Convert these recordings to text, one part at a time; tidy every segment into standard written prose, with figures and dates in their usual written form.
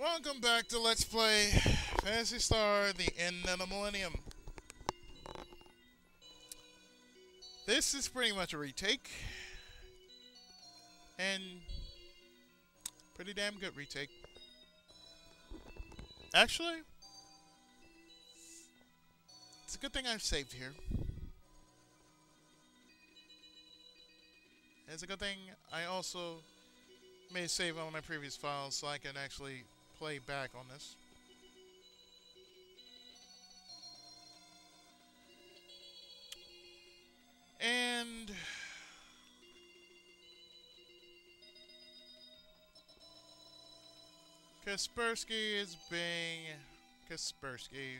Welcome back to Let's Play Phantasy Star, the End of the Millennium. This is pretty much a retake. And pretty damn good retake. Actually, it's a good thing I've saved here. It's a good thing I also made a save on my previous files so I can actually play back on this. And Kaspersky is being Kaspersky.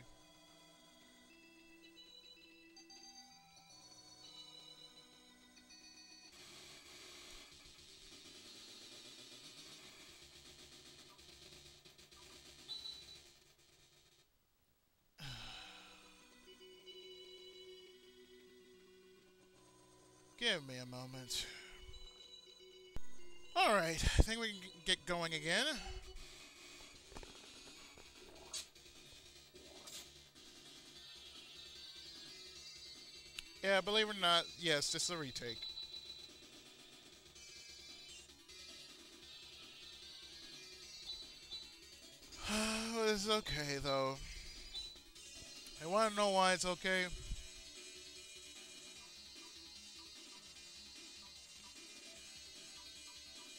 Give me a moment. Alright, I think we can get going again. Yeah, believe it or not, yes, this is a retake. It's okay, though. I want to know why it's okay.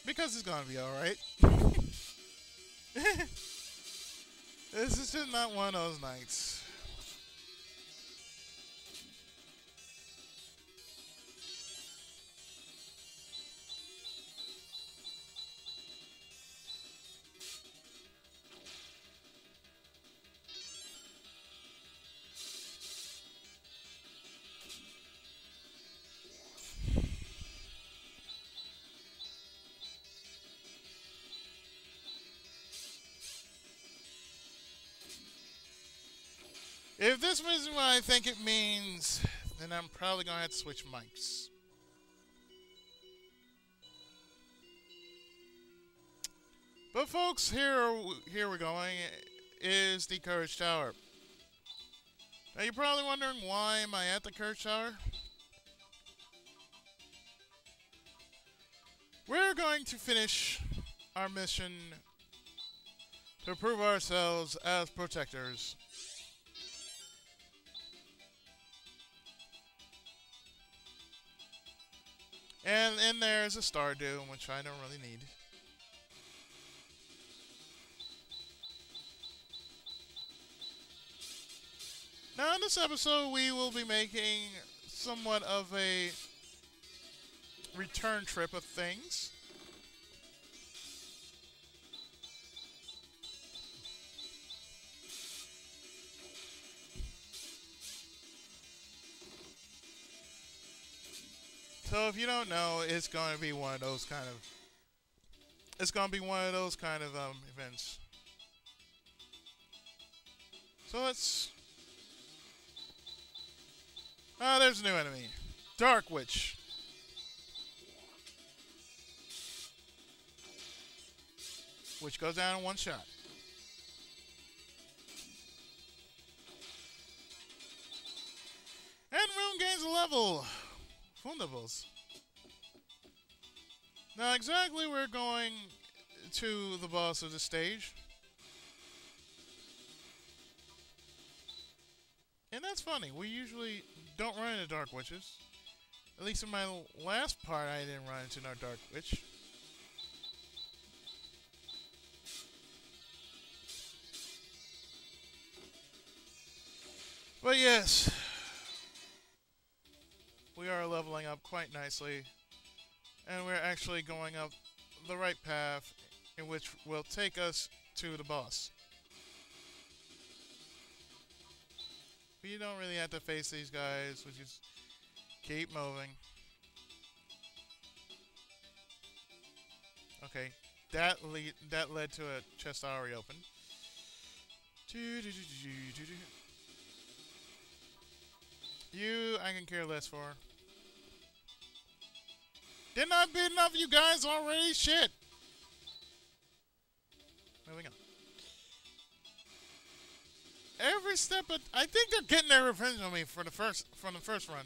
Because it's gonna be alright. This is just not one of those nights. If this is what I think it means, then I'm probably going to have to switch mics. But folks, here we're going, is the Courage Tower. Now you're probably wondering, why am I at the Courage Tower? We're going to finish our mission to prove ourselves as protectors. And in there is a Stardew, which I don't really need. Now in this episode, we will be making somewhat of a return trip of things. So if you don't know, it's going to be one of those kind of... events. So let's... Ah, there's a new enemy. Dark Witch. Which goes down in one shot. And Rune gains a level. Fundables. Now exactly we're going to the boss of the stage. And that's funny, we usually don't run into Dark Witches. At least in my last part I didn't run into no Dark Witch. But yes, we are leveling up quite nicely, and we're actually going up the right path, in which will take us to the boss. But you don't really have to face these guys, we just keep moving. Okay, that led to a chest I already opened. You, I can care less for. Didn't I beat enough of you guys already? Shit! Moving on. every step. I think they're getting their revenge on me for the first run.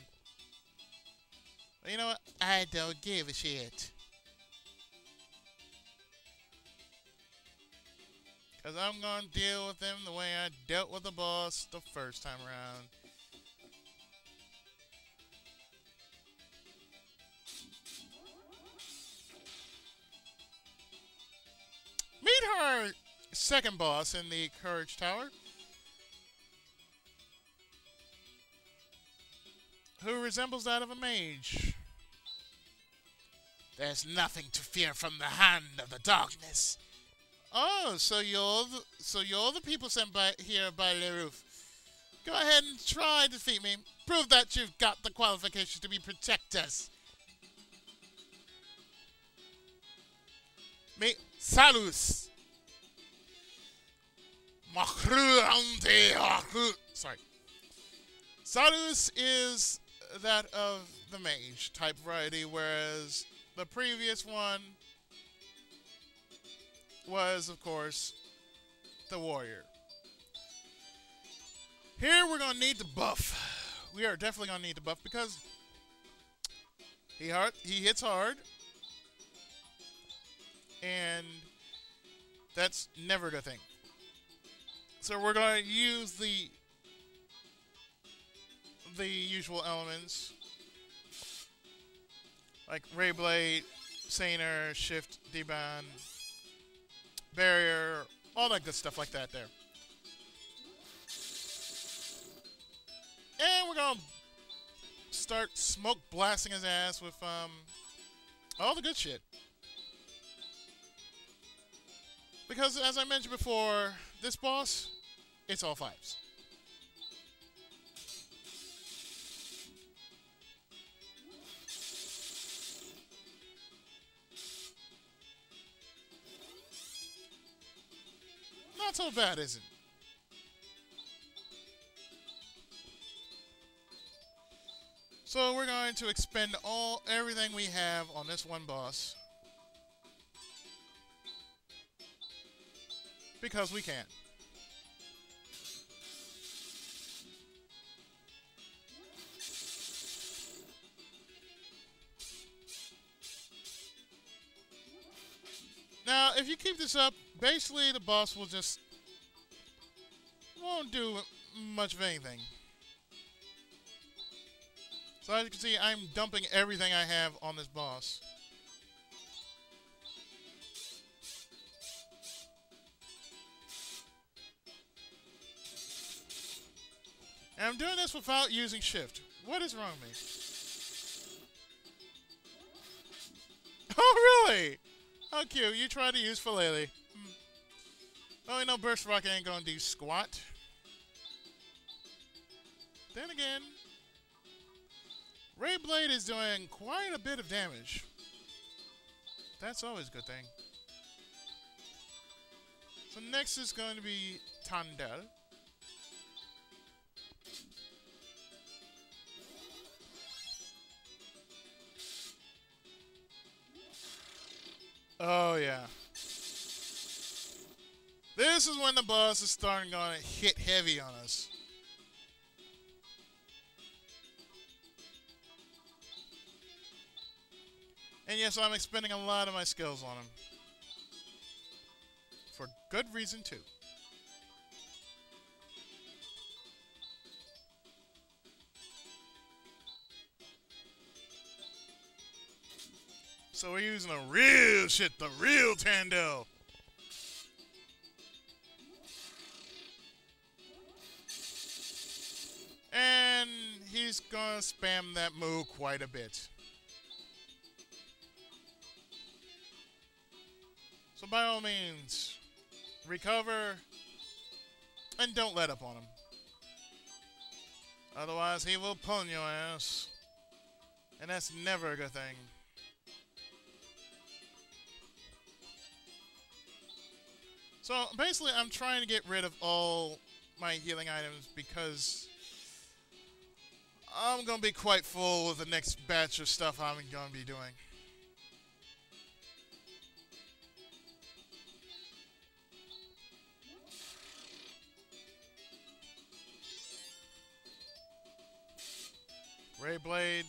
But you know what? I don't give a shit. Because I'm going to deal with them the way I dealt with the boss the first time around. Meet our second boss in the Courage Tower, who resembles that of a mage. There's nothing to fear from the hand of the darkness. Oh, so you're the people sent here by Leroux. Go ahead and try to defeat me. Prove that you've got the qualifications to be protectors. Meet Sa-Lews. Sorry. Sa-Lews is that of the mage type variety, whereas the previous one was, of course, the warrior. Here we're going to need the buff. We are definitely going to need the buff because he hits hard, and that's never a good thing. So we're going to use the usual elements like Ray Blade, Saner, Shift, Deban, Barrier, all that good stuff like that there. And we're going to start smoke blasting his ass with all the good shit. Because as I mentioned before, this boss, it's all fives. Not so bad, is it? So we're going to expend everything we have on this one boss. Because we can. Now, if you keep this up, basically the boss won't do much of anything. So as you can see, I'm dumping everything I have on this boss. And I'm doing this without using shift. What is wrong with me? Oh, really? How cute. You try to use Philele. Oh, you know, Burst Rocket ain't gonna do squat. Then again, Ray Blade is doing quite a bit of damage. That's always a good thing. So next is going to be Tandel. Oh, yeah. This is when the boss is starting to hit heavy on us. And yes, I'm expending a lot of my skills on him. For good reason, too. So we're using the real shit, the real Tandel. And he's gonna spam that move quite a bit. So by all means, recover and don't let up on him. Otherwise, he will pull your ass. And that's never a good thing. So basically, I'm trying to get rid of all my healing items because I'm going to be quite full with the next batch of stuff I'm going to be doing. Ray Blade,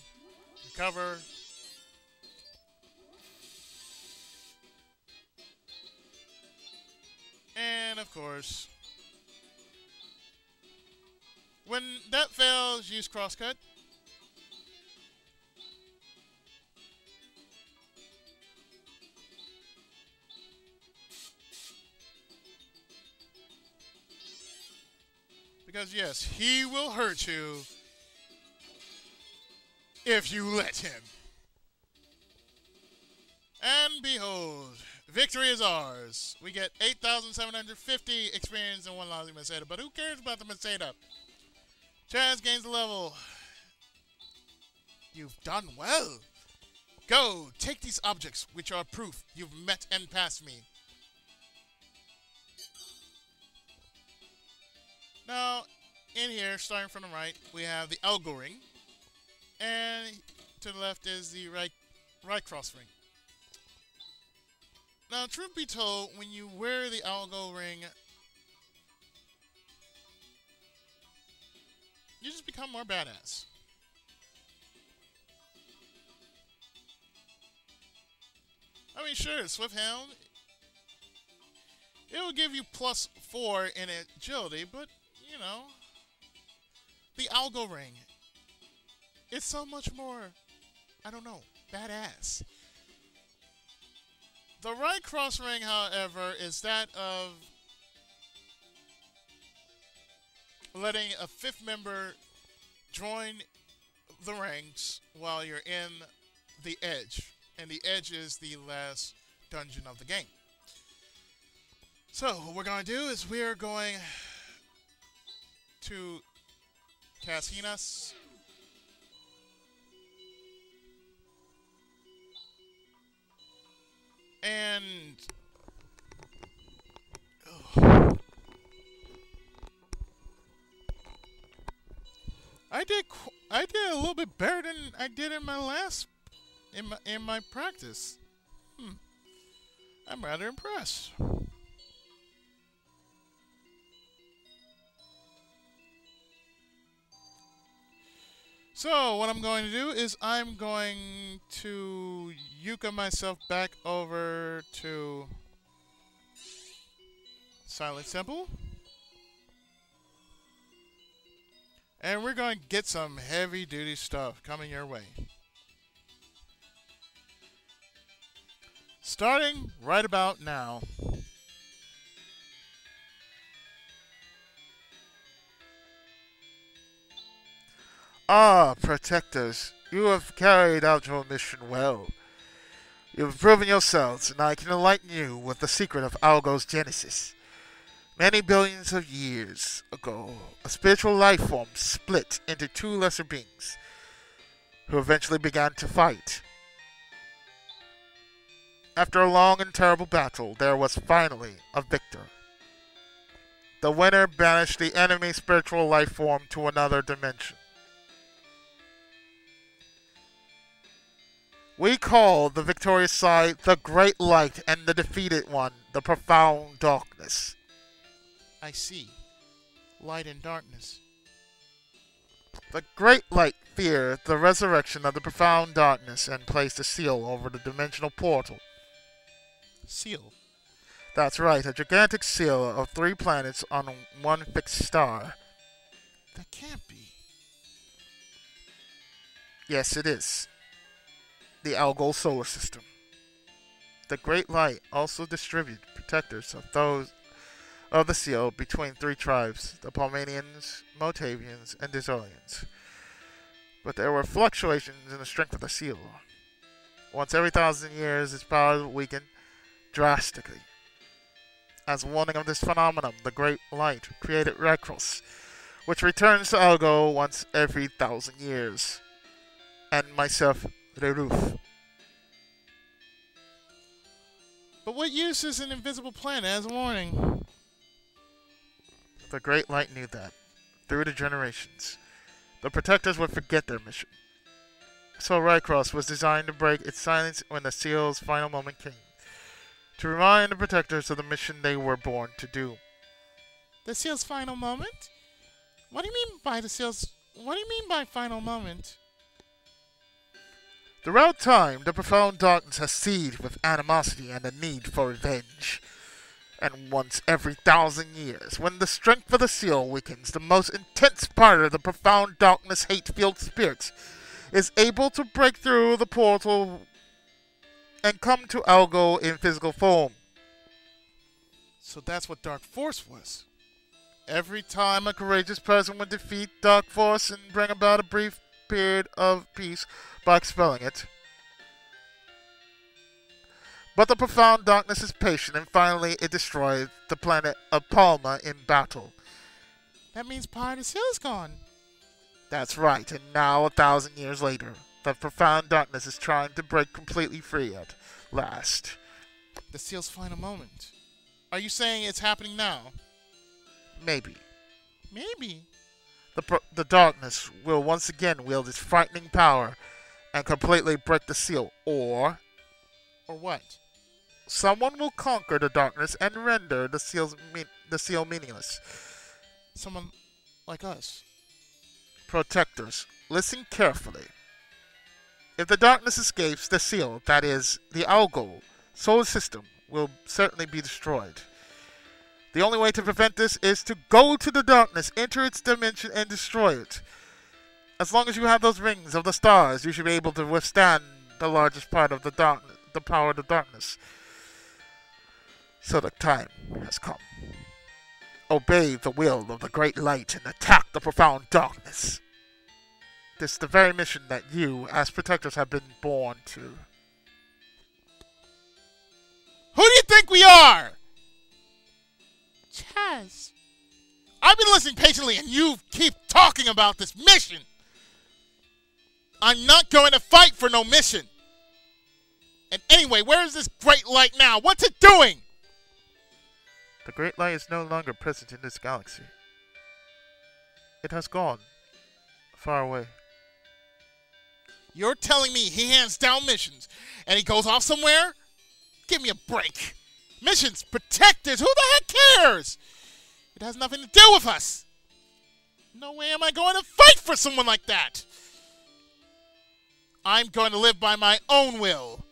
recover. And of course, when that fails, use crosscut. Because yes, he will hurt you if you let him. And behold, victory is ours. We get 8,750 experience and 1 lousy Meseta. But who cares about the Meseta? Chaz gains a level. You've done well. Go, take these objects, which are proof you've met and passed me. Now, in here, starting from the right, we have the Algo ring. And to the left is the right cross ring. Now, truth be told, when you wear the Algo ring, you just become more badass. I mean, sure, Swift Hound, it will give you +4 in agility, but, you know, the Algo ring, it's so much more, I don't know, badass. The right cross ring, however, is that of letting a 5th member join the ranks while you're in the edge. And the edge is the last dungeon of the game. So, what we're going to do is we're going to Casinas. And I did a little bit better than I did in my last in my practice. I'm rather impressed. So, what I'm going to do is I'm going to Yuka myself back over to Silent Temple. And we're going to get some heavy-duty stuff coming your way. Starting right about now. Ah, protectors, you have carried out your mission well. You have proven yourselves, and I can enlighten you with the secret of Algo's genesis. Many billions of years ago, a spiritual life form split into 2 lesser beings, who eventually began to fight. After a long and terrible battle, there was finally a victor. The winner banished the enemy spiritual life form to another dimension. We call the victorious side the Great Light and the defeated one the Profound Darkness. I see. Light and darkness. The Great Light feared the resurrection of the Profound Darkness and placed a seal over the dimensional portal. Seal? That's right, a gigantic seal of 3 planets on 1 fixed star. That can't be. Yes, it is. The Algo solar system. The Great Light also distributed protectors of those of the seal between 3 tribes, the Palmanians, Motavians, and Dezolians. But there were fluctuations in the strength of the seal. Once every 1,000 years, its power would weaken drastically. As a warning of this phenomenon, the Great Light created Rekros, which returns to Algo once every 1,000 years. And myself, Reruf. But what use is an invisible planet as a warning? The Great Light knew that, through the generations, the Protectors would forget their mission. So Rycross was designed to break its silence when the seal's final moment came, to remind the Protectors of the mission they were born to do. The seal's final moment? What do you mean by final moment? Throughout time, the profound darkness has seethed with animosity and a need for revenge. And once every 1,000 years, when the strength of the seal weakens, the most intense part of the profound darkness hate-filled spirit is able to break through the portal and come to Algo in physical form. So that's what Dark Force was. Every time a courageous person would defeat Dark Force and bring about a brief period of peace by expelling it. But the profound darkness is patient, and finally it destroyed the planet of Palma in battle. That means part of the seal is gone. That's right, and now 1,000 years later, the profound darkness is trying to break completely free at last. The seal's final moment. Are you saying it's happening now? Maybe. Maybe. The darkness will once again wield its frightening power and completely break the seal, or what? Someone will conquer the darkness and render the seal meaningless. Someone like us. Protectors, listen carefully. If the darkness escapes, the seal, that is, the Algo solar system, will certainly be destroyed. The only way to prevent this is to go to the darkness, enter its dimension, and destroy it. As long as you have those rings of the stars, you should be able to withstand the largest part of the power of the darkness. So the time has come. Obey the will of the great light and attack the profound darkness. This is the very mission that you, as protectors, have been born to. Who do you think we are? Chaz. I've been listening patiently and you keep talking about this mission. I'm not going to fight for no mission. And anyway, where is this great light now? What's it doing? The great light is no longer present in this galaxy. It has gone far away. You're telling me he hands down missions and he goes off somewhere? Give me a break. Missions, protectors, who the heck cares? It has nothing to do with us. No way am I going to fight for someone like that. I'm going to live by my own will.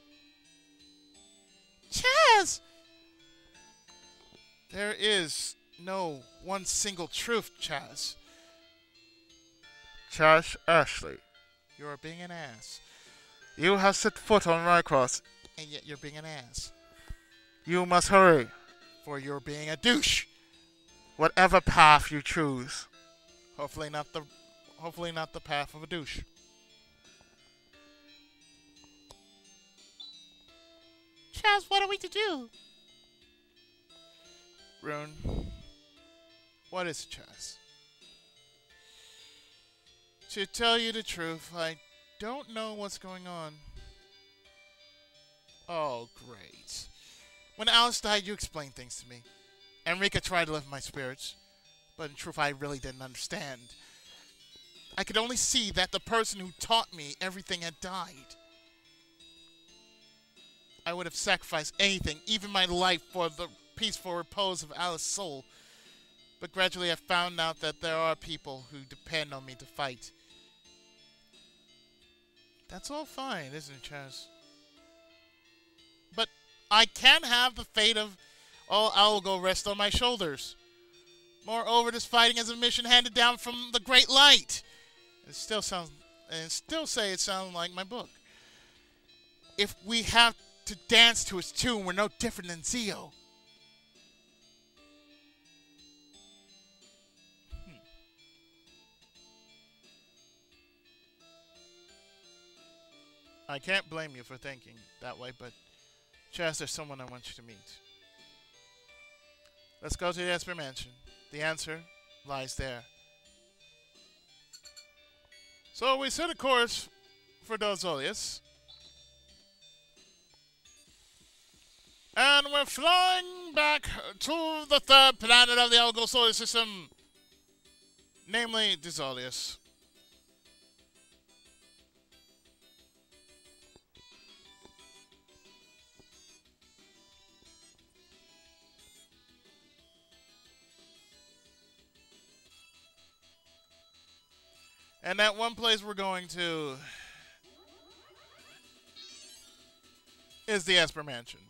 Chaz! There is no one single truth, Chaz. Chaz Ashley. You're being an ass. You have set foot on Rycross. And yet you're being an ass. You must hurry. For you're being a douche. Whatever path you choose. Hopefully not the path of a douche. Chaz, what are we to do? Rune, what is it, Chaz? To tell you the truth, I don't know what's going on. Oh, great. When Alice died, you explained things to me. Enrica tried to lift my spirits, but in truth, I really didn't understand. I could only see that the person who taught me everything had died. I would have sacrificed anything, even my life, for the peaceful repose of Alice's soul. But gradually I found out that there are people who depend on me to fight. That's all fine, isn't it, Chaz? But I can't have the fate of all Algo rest on my shoulders. Moreover, this fighting is a mission handed down from the Great Light. It still say it sounds like my book. If we have to dance to his tune, we're no different than Zio. I can't blame you for thinking that way, but Chaz, there's someone I want you to meet. Let's go to the Esper Mansion. The answer lies there. So we set a course for Dezolis. And we're flying back to the third planet of the Algo solar system, namely Dezolis. And that one place we're going to is the Esper Mansion.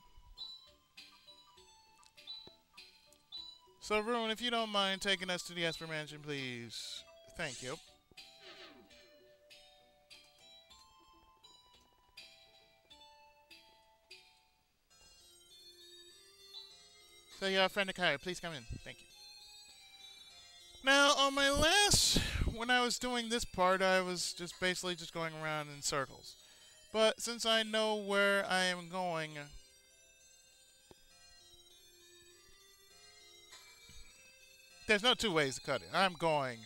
So, Rune, if you don't mind taking us to the Esper Mansion, please. Thank you. So, your friend Akari, please come in. Thank you. Now, on my last, when I was doing this part, I was just basically just going around in circles. But since I know where I am going, there's no two ways to cut it. I'm going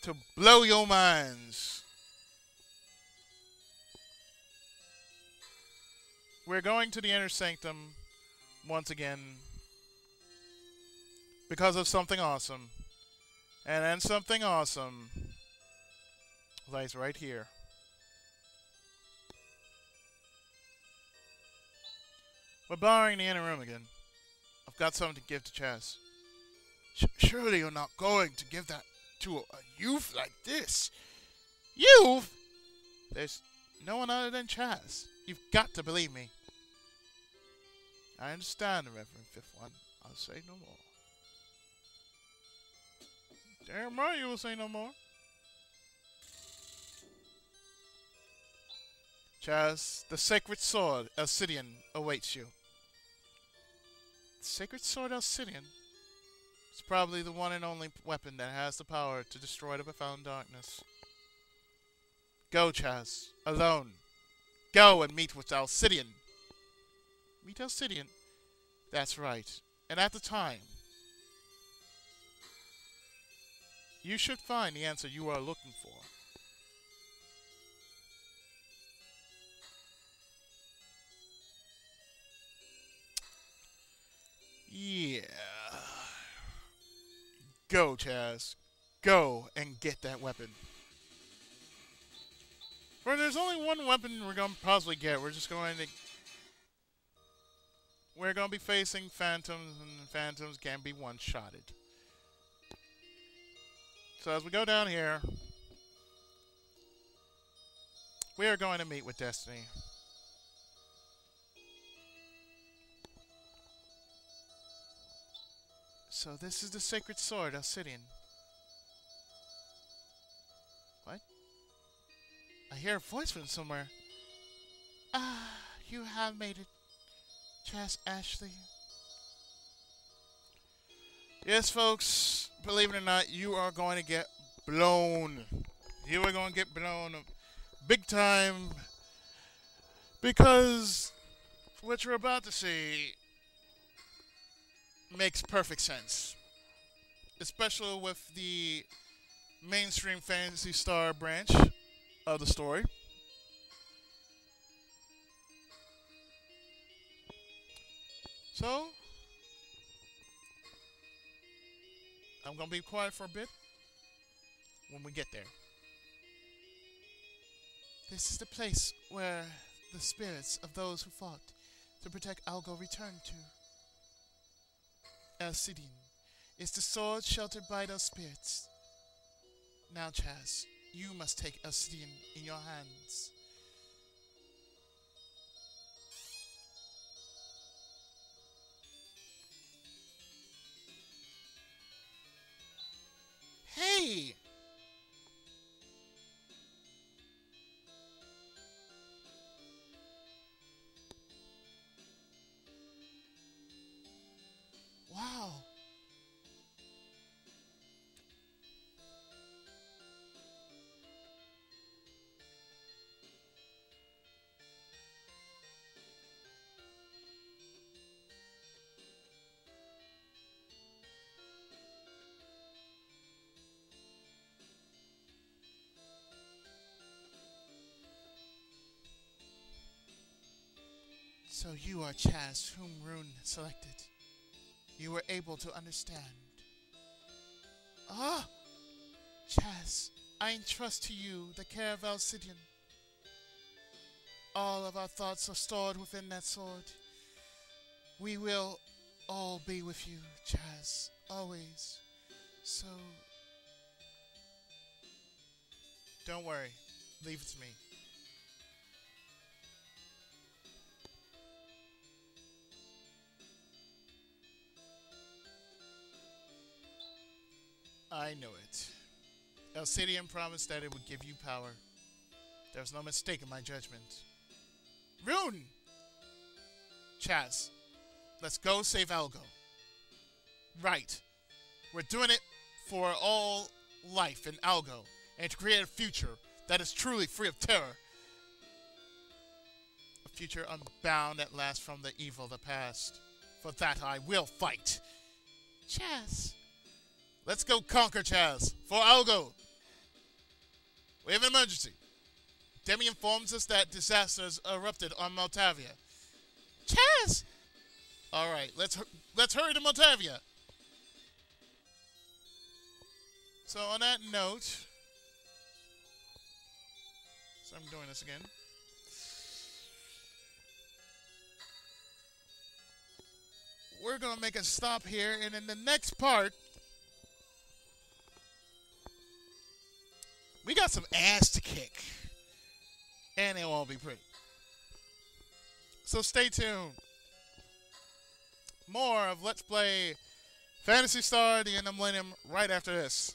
to blow your minds. We're going to the Inner Sanctum once again because of something awesome. And then something awesome lies right here. We're borrowing the inner room again. I've got something to give to Chaz. Surely you're not going to give that to a youth like this. Youth? There's no one other than Chaz. You've got to believe me. I understand, Reverend Fifth One. I'll say no more. Damn right you will say no more. Chaz, the sacred sword, Alcidian, awaits you. The sacred sword, Alcidian? It's probably the one and only weapon that has the power to destroy the profound darkness. Go, Chaz, alone. Go and meet with Alcidian. Meet Alcidian? That's right. And at the time, you should find the answer you are looking for. Yeah. Go, Chaz. Go and get that weapon. For there's only one weapon we're going to possibly get. We're going to be facing phantoms, and phantoms can be one-shotted. So as we go down here, we are going to meet with Destiny. So this is the sacred sword, Alcidian. What? I hear a voice from somewhere. Ah, you have made it, Chaz Ashley. Yes, folks, believe it or not, you are going to get blown. You are going to get blown big time because what you're about to see makes perfect sense, especially with the mainstream Phantasy Star branch of the story. So, I'm going to be quiet for a bit when we get there. This is the place where the spirits of those who fought to protect Algo return to. Alcidian is the sword sheltered by those spirits. Now, Chaz, you must take Alcidian in your hands. Hey! Wow. So you are Chaz, whom Rune selected. You were able to understand. Ah! Chaz, I entrust to you the care of Alcidian. All of our thoughts are stored within that sword. We will all be with you, Chaz, always. So, don't worry. Leave it to me. I know it. Elcidian promised that it would give you power. There was no mistake in my judgment. Rune! Chaz, let's go save Algo. Right. We're doing it for all life in Algo, and to create a future that is truly free of terror. A future unbound at last from the evil of the past. For that I will fight. Chaz. Let's go conquer Chaz for Algo. We have an emergency. Demi informs us that disasters erupted on Maltavia. Chaz! Alright, let's hurry to Maltavia. So on that note, so I'm doing this again. We're going to make a stop here, and in the next part, we got some ass to kick. And it won't be pretty. So stay tuned. More of Let's Play Phantasy Star: The End of Millennium right after this.